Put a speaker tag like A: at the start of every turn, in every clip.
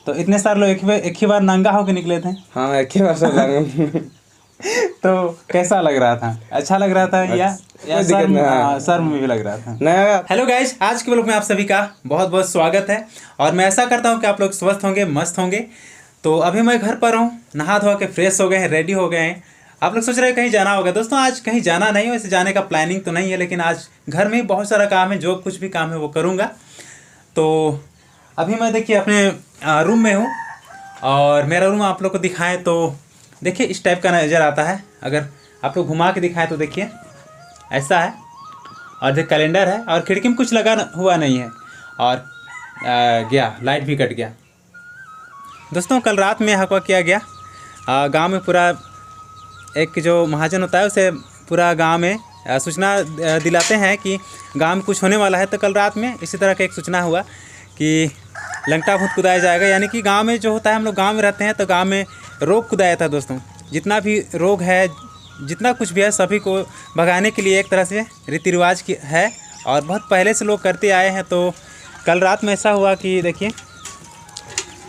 A: तो इतने सारे लोग एक ही बार नंगा होके निकले थे।
B: हाँ, एक ही बार सब नंगा।
A: तो कैसा लग रहा था? अच्छा लग रहा था या
B: कोई दिक्कत नहीं। हाँ।
A: शर्म में भी लग रहा था?
B: नहीं।
A: हेलो गाइज, आज के ब्लॉग में आप सभी का बहुत बहुत स्वागत है और मैं ऐसा करता हूँ कि आप लोग स्वस्थ होंगे, मस्त होंगे। तो अभी मैं घर पर हूँ, नहा धोआ के फ्रेश हो गए हैं, रेडी हो गए हैं। आप लोग सोच रहे हैं कहीं जाना होगा। दोस्तों आज कहीं जाना नहीं है, वैसे जाने का प्लानिंग तो नहीं है, लेकिन आज घर में ही बहुत सारा काम है, जो कुछ भी काम है वो करूँगा। तो अभी मैं देखिए अपने रूम में हूँ और मेरा रूम आप लोग को दिखाएं तो देखिए इस टाइप का नज़र आता है। अगर आप लोग घुमा के दिखाएं तो देखिए ऐसा है और जो कैलेंडर है और खिड़की में कुछ लगा हुआ नहीं है और गया लाइट भी कट गया। दोस्तों कल रात में हवा किया गया, गांव में पूरा एक जो महाजन होता है उसे पूरा गांव में सूचना दिलाते हैं कि गांव में कुछ होने वाला है। तो कल रात में इसी तरह का एक सूचना हुआ कि लंगटा भूत कुदाया जाएगा, यानी कि गांव में जो होता है, हम लोग गांव में रहते हैं तो गांव में रोग कुदाया था। दोस्तों जितना भी रोग है, जितना कुछ भी है, सभी को भगाने के लिए एक तरह से रीति रिवाज की है और बहुत पहले से लोग करते आए हैं। तो कल रात में ऐसा हुआ कि देखिए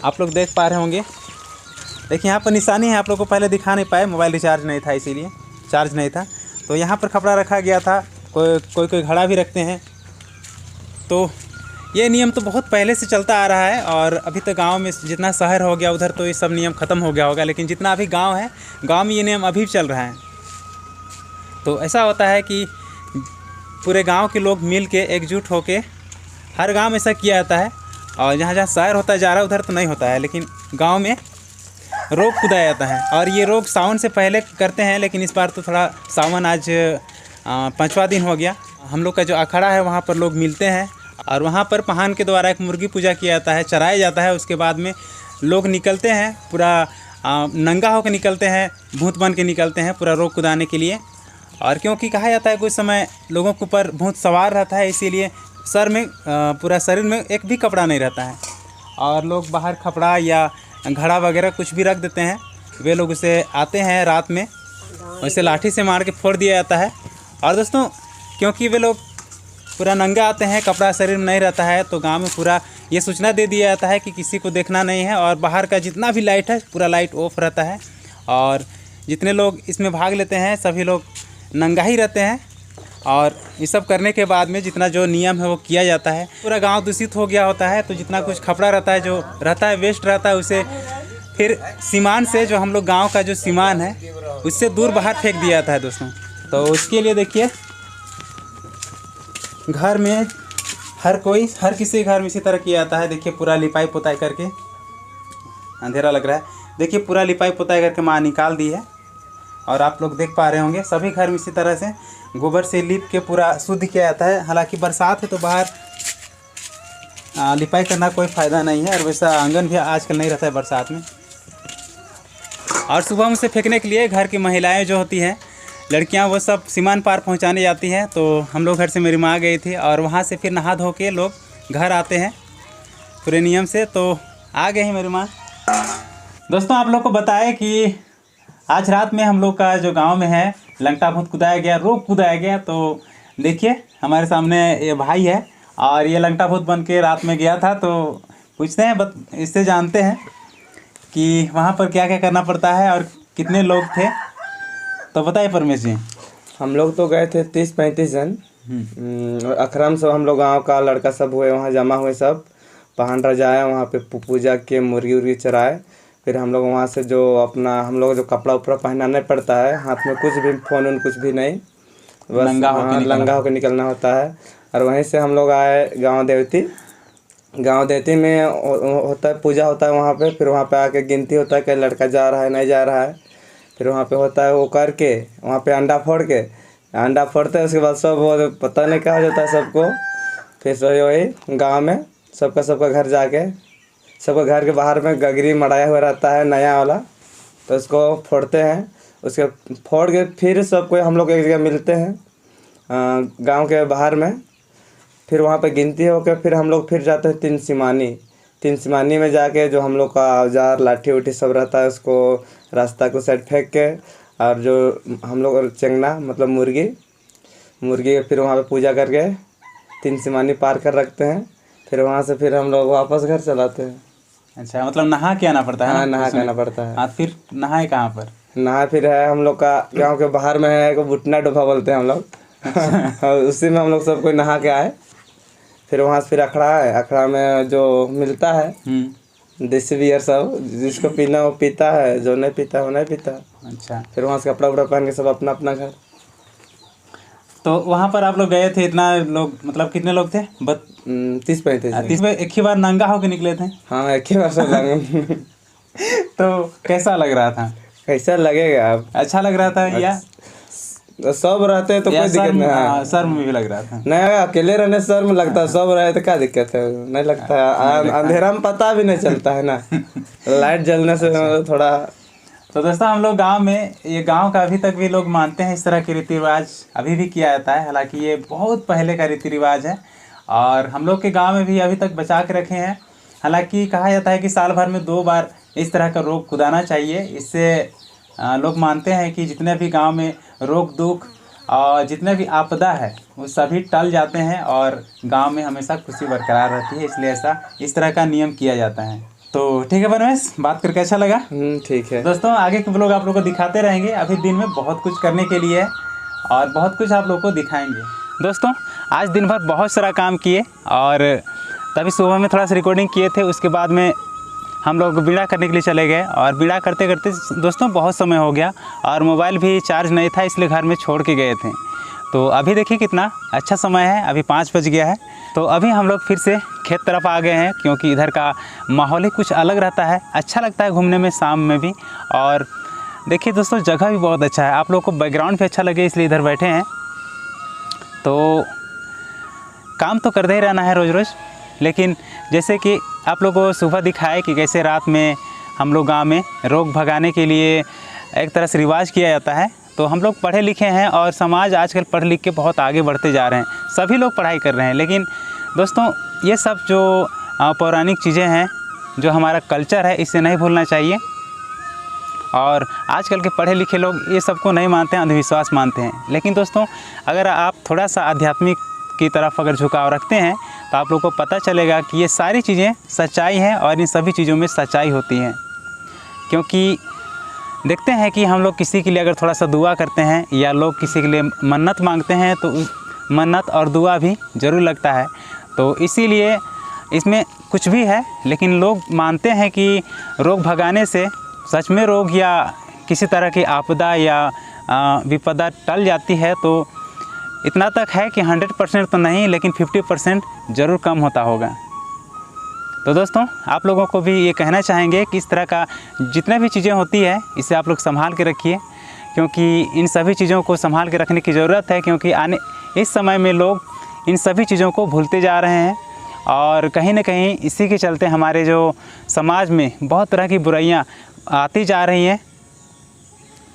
A: आप लोग देख पा रहे होंगे, देखिए यहाँ पर निशानी है। आप लोग को पहले दिखा नहीं पाए, मोबाइल रिचार्ज नहीं था, इसीलिए चार्ज नहीं था। तो यहाँ पर कपड़ा रखा गया था, कोई घड़ा भी रखते हैं। तो ये नियम तो बहुत पहले से चलता आ रहा है और अभी तो गांव में जितना शहर हो गया उधर तो ये सब नियम ख़त्म हो गया होगा, लेकिन जितना अभी गांव है, गांव में ये नियम अभी चल रहा है। तो ऐसा होता है कि पूरे गांव के लोग मिल के एकजुट होके हर गांव में ऐसा किया जाता है और जहाँ जहाँ शहर होता जा रहा है उधर तो नहीं होता है, लेकिन गाँव में रोग कुदाया जाता है। और ये रोग सावन से पहले करते हैं, लेकिन इस बार तो थोड़ा सावन आज 5वां दिन हो गया। हम लोग का जो अखाड़ा है वहाँ पर लोग मिलते हैं और वहाँ पर पहान के द्वारा एक मुर्गी पूजा किया जाता है, चराया जाता है। उसके बाद में लोग निकलते हैं, पूरा नंगा होकर निकलते हैं, भूत बन के निकलते हैं पूरा रोग कुदाने के लिए। और क्योंकि कहा जाता है कुछ समय लोगों के ऊपर भूत सवार रहता है, इसीलिए सर में पूरा शरीर में एक भी कपड़ा नहीं रहता है और लोग बाहर कपड़ा या घड़ा वगैरह कुछ भी रख देते हैं। वे लोग उसे आते हैं रात में, उसे लाठी से मार के फोड़ दिया जाता है। और दोस्तों क्योंकि वे लोग पूरा नंगा आते हैं, कपड़ा शरीर में नहीं रहता है, तो गांव में पूरा ये सूचना दे दिया जाता है कि किसी को देखना नहीं है और बाहर का जितना भी लाइट है पूरा लाइट ऑफ रहता है। और जितने लोग इसमें भाग लेते हैं सभी लोग नंगा ही रहते हैं और ये सब करने के बाद में जितना जो नियम है वो किया जाता है। पूरा गांव दूषित हो गया होता है, तो जितना कुछ कपड़ा रहता है, जो रहता है वेस्ट रहता है, उसे फिर सीमान से, जो हम लोग गांव का जो सीमान है उससे दूर बाहर फेंक दिया जाता है। दोस्तों तो उसके लिए देखिए घर में हर किसी के घर में इसी तरह किया जाता है। देखिए पूरा लिपाई पोताई करके, अंधेरा लग रहा है, देखिए पूरा लिपाई पोताई करके माँ निकाल दी है और आप लोग देख पा रहे होंगे सभी घर में इसी तरह से गोबर से लीप के पूरा शुद्ध किया जाता है। हालांकि बरसात है तो बाहर लिपाई करना कोई फ़ायदा नहीं है और वैसा आंगन भी आजकल नहीं रहता है बरसात में। और सुबह में से फेंकने के लिए घर की महिलाएं जो होती हैं, लड़कियां, वो सब सीमान पार पहुंचाने जाती हैं। तो हम लोग घर से मेरी माँ गई थी और वहाँ से फिर नहा धो के लोग घर आते हैं पूरे नियम से। तो आ गए हैं मेरी माँ। दोस्तों आप लोग को बताए कि आज रात में हम लोग का जो गांव में है लंगटा भूत कुदाया गया, रोग कुदाया गया। तो देखिए हमारे सामने ये भाई है और ये लंगटा भूत बन के रात में गया था। तो पूछते हैं, इससे जानते हैं कि वहाँ पर क्या क्या करना पड़ता है और कितने लोग थे। तो बताइए परमेश जी।
B: हम लोग तो गए थे 30-35 जन। और अखरम सब हम लोग गाँव का लड़का सब हुए, वहाँ जमा हुए, सब पहान रजाया, वहाँ पे पूजा किए, मुर्गी उर्गी चराए। फिर हम लोग वहाँ से जो अपना हम लोग जो कपड़ा उपड़ा पहनाना पड़ता है, हाथ में कुछ भी फोन उन कुछ भी नहीं, बस लंगा होकर निकलना होता है। और वहीं से हम लोग आए गाँव देवती में होता है, पूजा होता है वहाँ पे। फिर वहाँ पे आके गिनती होता है कि लड़का जा रहा है नहीं जा रहा है। फिर वहाँ पे होता है वो करके, वहाँ पे अंडा फोड़ते हैं। उसके बाद सब वो पता नहीं क्या हो जाता है सबको। फिर वही गाँव में सबका घर जाके, सबका घर के बाहर में गगरी मढ़ाया हुआ रहता है नया वाला, तो उसको फोड़ते हैं। उसके फोड़ के फिर सब कोई हम लोग एक जगह मिलते हैं गांव के बाहर में। फिर वहाँ पे गिनती होकर फिर हम लोग फिर जाते हैं तीन सिमानी में जाके, जो हम लोग का औजार लाठी उठी सब रहता है उसको रास्ता को साइड फेंक के, और जो हम लोग चंगना मतलब मुर्गी फिर वहाँ पे पूजा करके 3 सिमानी पार कर रखते हैं। फिर वहाँ से फिर हम लोग वापस घर चलाते हैं।
A: अच्छा, मतलब नहा के आना पड़ता है
B: हाँ,
A: ना
B: नहा के
A: उसमें?
B: आना पड़ता है।
A: हाँ, फिर नहाए कहाँ पर?
B: नहा फिर है हम लोग का गांव के बाहर में है, एक बुटना डोभा बोलते हैं हम लोग। और उसी में हम लोग सब कोई नहा के आए। फिर वहाँ से फिर अखड़ा है, अखड़ा में जो मिलता है देसी बियर सब, जिसको पीना वो पीता है, जो नहीं पीता वो नहीं पीता।
A: अच्छा,
B: फिर वहाँ से कपड़ा उपड़ा पहन के सब अपना अपना घर।
A: तो वहाँ पर आप लोग गए थे, इतना लोग मतलब कितने लोग थे?
B: 30-35
A: 30 में एक ही बार नंगा होके निकले थे?
B: हाँ, एक ही बार सब लगे।
A: तो कैसा लग रहा था?
B: कैसा लगेगा अब?
A: अच्छा लग रहा था या
B: सब रहते हैं तो कोई दिक्कत नहीं है।
A: शर्म में भी लग रहा था?
B: नहीं, अकेले रहने से शर्म लगता है, सब रहे तो क्या दिक्कत है? नहीं लगता है, अंधेरा में पता भी नहीं चलता है ना। लाइट जलने से थोड़ा।
A: तो दोस्तों, हम लोग गांव में, ये गांव का अभी तक भी लोग मानते हैं, इस तरह के रीति रिवाज अभी भी किया जाता है। हालांकि ये बहुत पहले का रीति रिवाज है और हम लोग के गांव में भी अभी तक बचा के रखे हैं। हालांकि कहा जाता है कि साल भर में 2 बार इस तरह का रोग खुदाना चाहिए। इससे लोग मानते हैं कि जितने भी गांव में रोग दुख और जितने भी आपदा है वो सभी टल जाते हैं और गांव में हमेशा खुशी बरकरार रहती है। इसलिए ऐसा इस तरह का नियम किया जाता है। तो ठीक है परमेश, बात करके अच्छा लगा।
B: ठीक है
A: दोस्तों, आगे के ब्लॉग आप लोगों को दिखाते रहेंगे। अभी दिन में बहुत कुछ करने के लिए है और बहुत कुछ आप लोगों को दिखाएंगे। दोस्तों, आज दिन भर बहुत सारा काम किए और तभी सुबह में थोड़ा सा रिकॉर्डिंग किए थे। उसके बाद में हम लोग बीड़ा करने के लिए चले गए और बीड़ा करते करते दोस्तों बहुत समय हो गया और मोबाइल भी चार्ज नहीं था, इसलिए घर में छोड़ के गए थे। तो अभी देखिए कितना अच्छा समय है, अभी 5 बज गया है। तो अभी हम लोग फिर से खेत तरफ आ गए हैं, क्योंकि इधर का माहौल ही कुछ अलग रहता है। अच्छा लगता है घूमने में, शाम में भी। और देखिए दोस्तों, जगह भी बहुत अच्छा है। आप लोग को बैकग्राउंड भी अच्छा लगे इसलिए इधर बैठे हैं। तो काम तो करते ही रहना है रोज़ रोज़, लेकिन जैसे कि आप लोगों को सुबह दिखाए कि कैसे रात में हम लोग गाँव में रोग भगाने के लिए एक तरह से रिवाज किया जाता है। तो हम लोग पढ़े लिखे हैं और समाज आजकल पढ़ लिख के बहुत आगे बढ़ते जा रहे हैं, सभी लोग पढ़ाई कर रहे हैं। लेकिन दोस्तों, ये सब जो पौराणिक चीज़ें हैं, जो हमारा कल्चर है, इसे नहीं भूलना चाहिए। और आजकल के पढ़े लिखे लोग ये सबको नहीं मानते हैं, अंधविश्वास मानते हैं। लेकिन दोस्तों, अगर आप थोड़ा सा आध्यात्मिक की तरफ अगर झुकाव रखते हैं तो आप लोग को पता चलेगा कि ये सारी चीज़ें सच्चाई हैं और इन सभी चीज़ों में सच्चाई होती है। क्योंकि देखते हैं कि हम लोग किसी के लिए अगर थोड़ा सा दुआ करते हैं या लोग किसी के लिए मन्नत मांगते हैं तो मन्नत और दुआ भी ज़रूर लगता है। तो इसीलिए इसमें कुछ भी है, लेकिन लोग मानते हैं कि रोग भगाने से सच में रोग या किसी तरह की आपदा या विपदा टल जाती है। तो इतना तक है कि 100% तो नहीं, लेकिन 50% ज़रूर कम होता होगा। तो दोस्तों, आप लोगों को भी ये कहना चाहेंगे कि इस तरह का जितने भी चीज़ें होती है, इसे आप लोग संभाल के रखिए, क्योंकि इन सभी चीज़ों को संभाल के रखने की ज़रूरत है। क्योंकि आने इस समय में लोग इन सभी चीज़ों को भूलते जा रहे हैं और कहीं ना कहीं इसी के चलते हमारे जो समाज में बहुत तरह की बुराइयां आती जा रही हैं।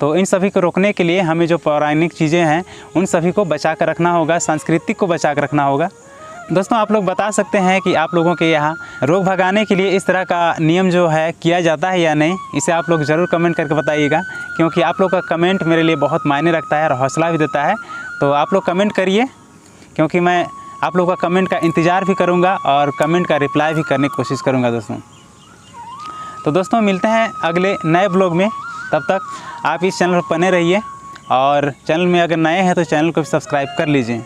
A: तो इन सभी को रोकने के लिए हमें जो पौराणिक चीज़ें हैं उन सभी को बचा कर रखना होगा, सांस्कृतिक को बचा कर रखना होगा। दोस्तों, आप लोग बता सकते हैं कि आप लोगों के यहाँ रोग भगाने के लिए इस तरह का नियम जो है किया जाता है या नहीं। इसे आप लोग ज़रूर कमेंट करके बताइएगा, क्योंकि आप लोग का कमेंट मेरे लिए बहुत मायने रखता है और हौसला भी देता है। तो आप लोग कमेंट करिए, क्योंकि मैं आप लोगों का कमेंट का इंतज़ार भी करूँगा और कमेंट का रिप्लाई भी करने की कोशिश करूँगा दोस्तों। तो दोस्तों, मिलते हैं अगले नए ब्लॉग में। तब तक आप इस चैनल पर बने रहिए और चैनल में अगर नए हैं तो चैनल को भी सब्सक्राइब कर लीजिए।